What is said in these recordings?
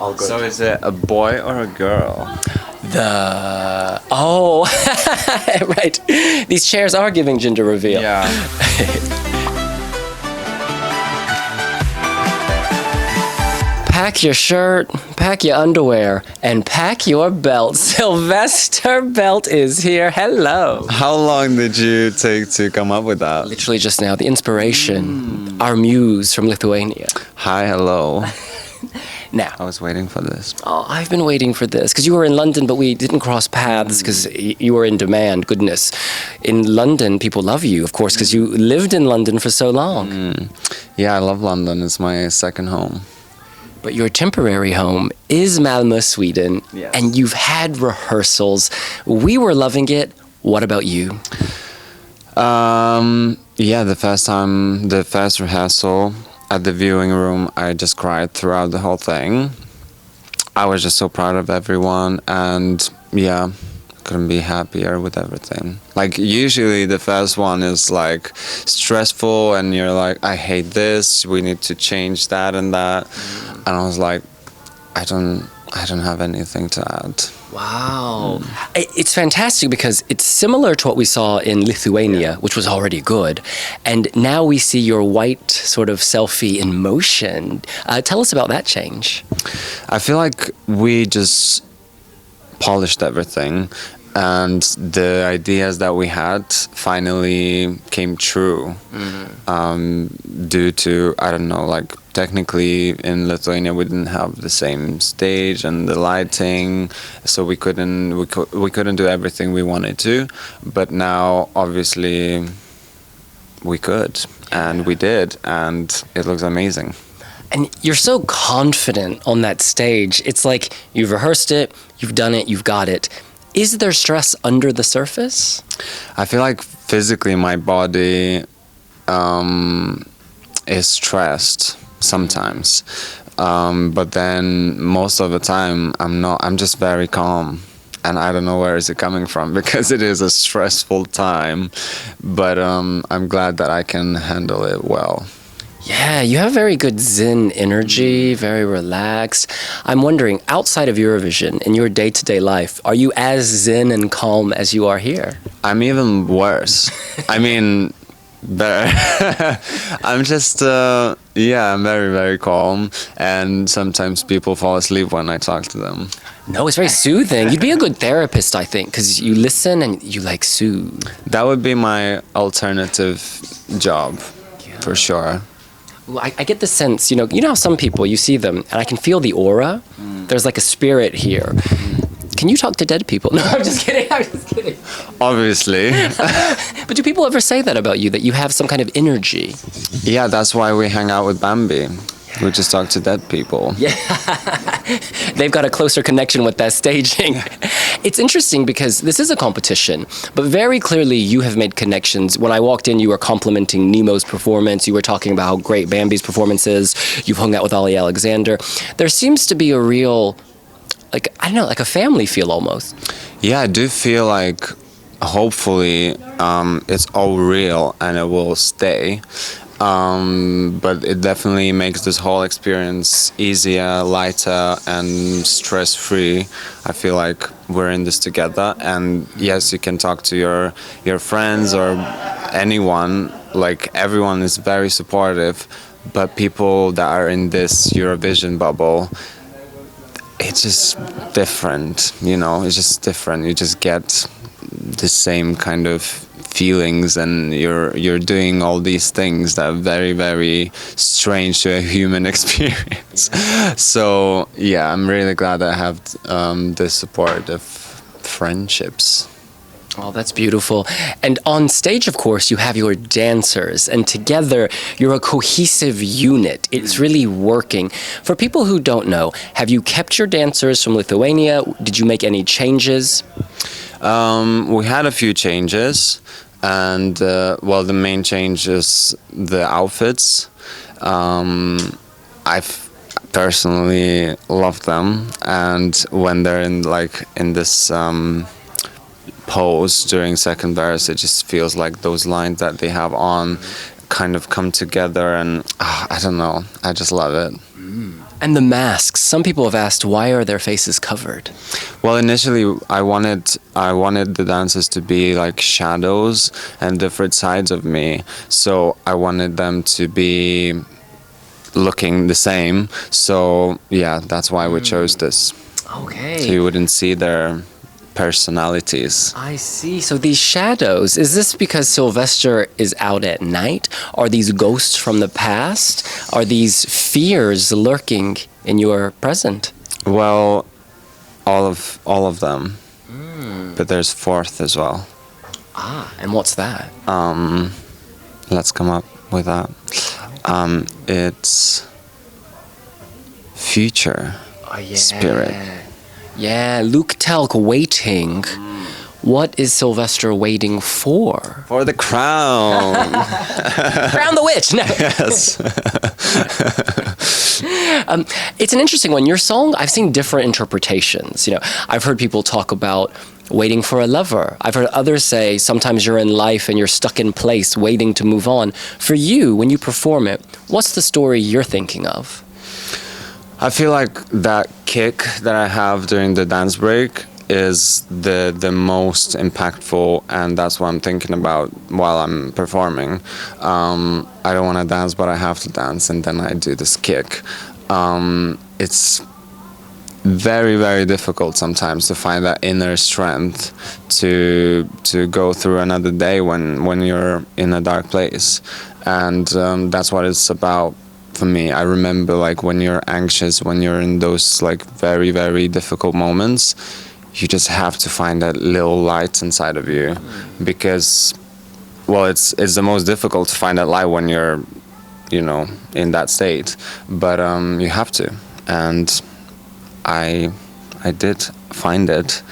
All good. So is it a boy or a girl? Oh, right. These chairs are giving gender reveal. Yeah. Pack your shirt, pack your underwear, and pack your belt. Silvester Belt is here. Hello. How long did you take to come up with that? Literally just now, the inspiration, our muse from Lithuania. Hi, hello. Now, I was waiting for this. oh, I've been waiting for this because you were in London, but we didn't cross paths because you were in demand. Goodness, in London, people love you, of course, because you lived in London for so long. Yeah, I love London. It's my second home. But your temporary home is Malmö, Sweden, Yes. and you've had rehearsals. We were loving it. What about you? Yeah, the first rehearsal at the viewing room, I just cried throughout the whole thing. I was just so proud of everyone, and yeah, couldn't be happier with everything. Like, usually the first one is like stressful and you're like, I hate this, we need to change that and that. And I was like, I don't have anything to add. Wow. It's fantastic because it's similar to what we saw in Lithuania, which was already good. And now we see your white sort of selfie in motion. Tell us about that change. I feel like we just polished everything, and the ideas that we had finally came true. Due to, I don't know, like, technically in Lithuania we didn't have the same stage and the lighting, so we couldn't do everything we wanted to, but now obviously we could, and we did, and it looks amazing. And you're so confident on that stage. It's like you've rehearsed it, you've done it, you've got it. Is there stress under the surface? I feel like physically my body is stressed sometimes, but then most of the time I'm not. I'm just very calm, and I don't know where is it coming from because it is a stressful time, but I'm glad that I can handle it well. Yeah, you have very good Zen energy, very relaxed. I'm wondering, outside of Eurovision, in your day-to-day life, are you as Zen and calm as you are here? I'm even worse. I mean, better. I'm just, yeah, I'm very, very calm. And sometimes people fall asleep when I talk to them. No, it's very soothing. You'd be a good therapist, I think, because you listen and you, like, soothe. That would be my alternative job, for sure. Well, I get the sense, you know how some people, you see them, and I can feel the aura. There's like a spirit here. Can you talk to dead people? No, I'm just kidding. Obviously. But do people ever say that about you, that you have some kind of energy? Yeah, that's why we hang out with Bambi. We just talk to dead people. Yeah. They've got a closer connection with that staging. It's interesting because this is a competition, but very clearly you have made connections. When I walked in, you were complimenting Nemo's performance. You were talking about how great Bambi's performance is. You've hung out with Ali Alexander. There seems to be a real, like, I don't know, like a family feel almost. Yeah, I do feel like hopefully it's all real and it will stay. But it definitely makes this whole experience easier, lighter, and stress-free. I feel like we're in this together, and yes, you can talk to your friends or anyone. Like, everyone is very supportive, but people that are in this Eurovision bubble, it's just different, it's just different. You just get the same kind of feelings, and you're doing all these things that are very, very strange to a human experience. So yeah, I'm really glad I have this support of friendships. Oh, that's beautiful. And on stage, of course, you have your dancers, and together you're a cohesive unit. It's really working. For people who don't know, have you kept your dancers from Lithuania? Did you make any changes? We had a few changes, and well, the main change is the outfits. I've personally love them, and when they're in this pose during second verse, it just feels like those lines that they have on kind of come together, and I don't know, I just love it. And the masks. Some people have asked, why are their faces covered? Well, initially I wanted the dancers to be like shadows and different sides of me. So I wanted them to be looking the same. So yeah, that's why we chose this. Okay. So you wouldn't see their personalities. I see. So these shadows, is this because Silvester is out at night? Are these ghosts from the past? Are these fears lurking in your present? Well, all of them. But there's fourth as well. Ah, and what's that? Let's come up with that. It's future spirit. Yeah, Luktelk waiting. What is Silvester waiting for? For the crown. Crown the witch. No. Yes. It's an interesting one. Your song, I've seen different interpretations. You know, I've heard people talk about waiting for a lover. I've heard others say sometimes you're in life and you're stuck in place waiting to move on. For you, when you perform it, what's the story you're thinking of? I feel like that kick that I have during the dance break is the most impactful, and that's what I'm thinking about while I'm performing. I don't want to dance, but I have to dance, and then I do this kick. It's very, very difficult sometimes to find that inner strength to go through another day when you're in a dark place, and that's what it's about. For me, I remember like when you're anxious, when you're in those like very, very difficult moments, you just have to find that little light inside of you, because, well, it's the most difficult to find that light when you're, you know, in that state. But you have to, and I did find it,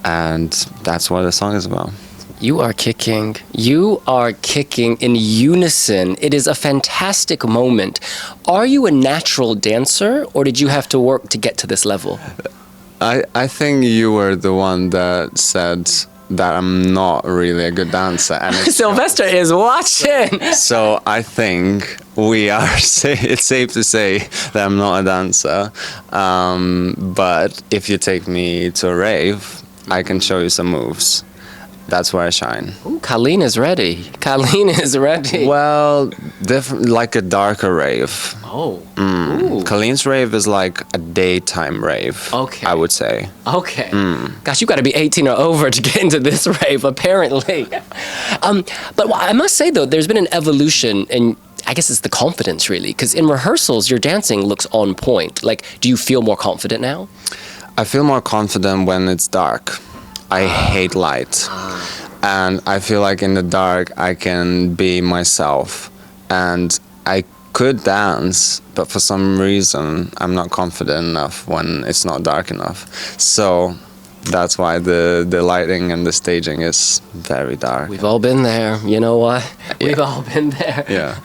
and that's what the song is about. You are kicking. You are kicking in unison. It is a fantastic moment. Are you a natural dancer, or did you have to work to get to this level? I think you were the one that said that I'm not really a good dancer. And Silvester is watching. So I think it's safe to say that I'm not a dancer. But if you take me to a rave, I can show you some moves. That's where I shine. Ooh, Colleen is ready. Colleen is ready. Well, different, like a darker rave. Oh. Colleen's rave is like a daytime rave. Okay. I would say. Okay. Gosh, you got to be 18 or over to get into this rave, apparently. But I must say, though, there's been an evolution in, I guess it's the confidence, really. Because in rehearsals, your dancing looks on point. Like, do you feel more confident now? I feel more confident when it's dark. I hate light. And I feel like in the dark, I can be myself. And I could dance, but for some reason, I'm not confident enough when it's not dark enough. So that's why the lighting and the staging is very dark. We've all been there. You know what? Yeah. We've all been there. Yeah.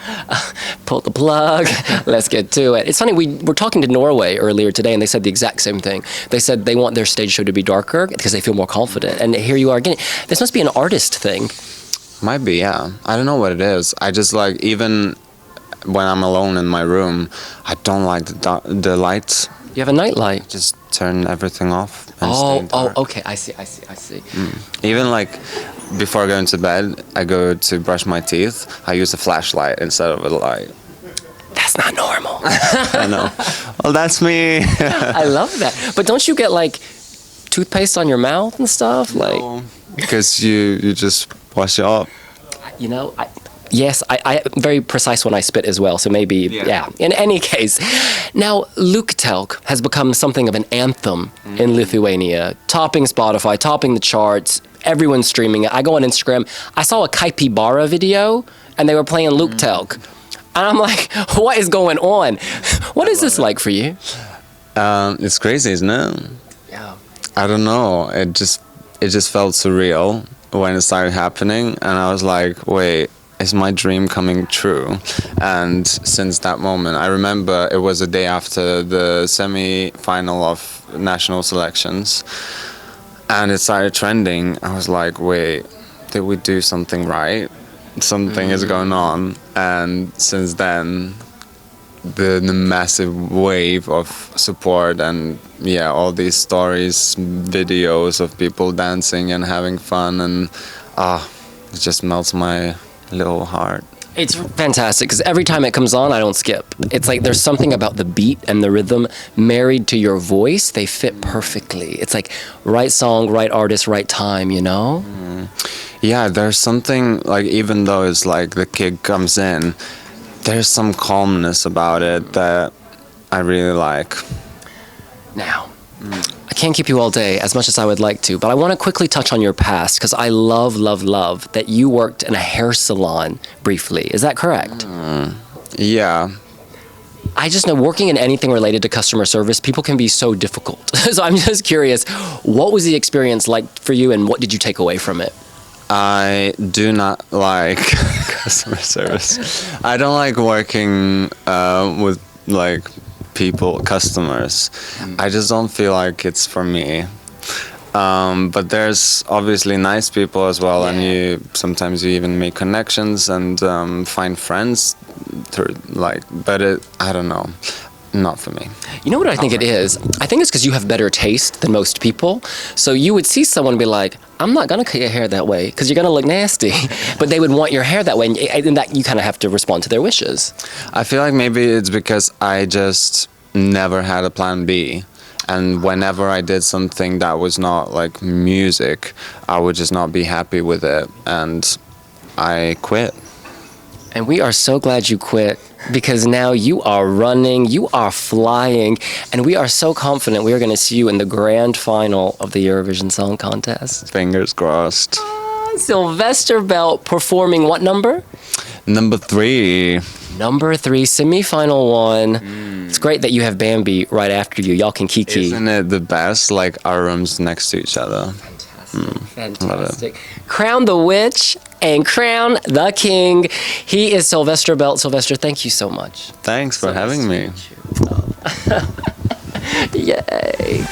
Pull the plug. Let's get to it. It's funny, we were talking to Norway earlier today, and they said the exact same thing. They said they want their stage show to be darker because they feel more confident. And here you are again. This must be an artist thing. Might be, yeah. I don't know what it is. I just like, even when I'm alone in my room, I don't like the lights. You have a nightlight. Just turn everything off and stay dark. Okay. I see. Even like before going to bed, I go to brush my teeth. I use a flashlight instead of a light. That's not normal. I know. Well, that's me. I love that. But don't you get like toothpaste on your mouth and stuff? Like, no, because you just wash it up. You know, Yes, I'm very precise when I spit as well, so maybe, yeah. In any case, now Luktelk has become something of an anthem in Lithuania, topping Spotify, topping the charts, everyone's streaming it. I go on Instagram, I saw a Kaipibara video, and they were playing Luktelk. And I'm like, what is going on? What is this like for you? It's crazy, isn't it? Yeah. I don't know, it just felt surreal when it started happening, and I was like, wait, is my dream coming true? And since that moment, I remember it was the day after the semi-final of national selections, and it started trending. I was like, wait, did we do something right? Something is going on. And since then, the massive wave of support, and yeah, all these stories, videos of people dancing and having fun, and it just melts my little heart. It's fantastic because every time it comes on, I don't skip. It's like there's something about the beat and the rhythm married to your voice. They fit perfectly. It's like right song, right artist, right time, you know? Yeah, there's something, like, even though it's like the kick comes in, there's some calmness about it that I really like. Now, I can't keep you all day as much as I would like to, but I want to quickly touch on your past because I love that you worked in a hair salon briefly. Is that correct? Yeah. I just know working in anything related to customer service, people can be so difficult. So I'm just curious, what was the experience like for you and what did you take away from it? I do not like customer service. I don't like working with like people, customers. I just don't feel like it's for me. But there's obviously nice people as well, and you sometimes you even make connections and find friends through, like. But I don't know, not for me. You know what I think it is? I think it's because you have better taste than most people. So you would see someone and be like, I'm not gonna cut your hair that way because you're gonna look nasty. But they would want your hair that way, and that you kind of have to respond to their wishes. I feel like maybe it's because I just never had a plan B. And whenever I did something that was not like music, I would just not be happy with it, and I quit. And we are so glad you quit because now you are running, you are flying, and we are so confident we are going to see you in the grand final of the Eurovision Song Contest. Fingers crossed. Silvester Belt performing what number? Number 3. Number 3, semi-final 1. It's great that you have Bambi right after you. Y'all can kiki. Isn't it the best? Like our rooms next to each other. Fantastic. Crown the witch and crown the king. He is Silvester Belt. Silvester, thank you so much. Thanks for having me. Yay.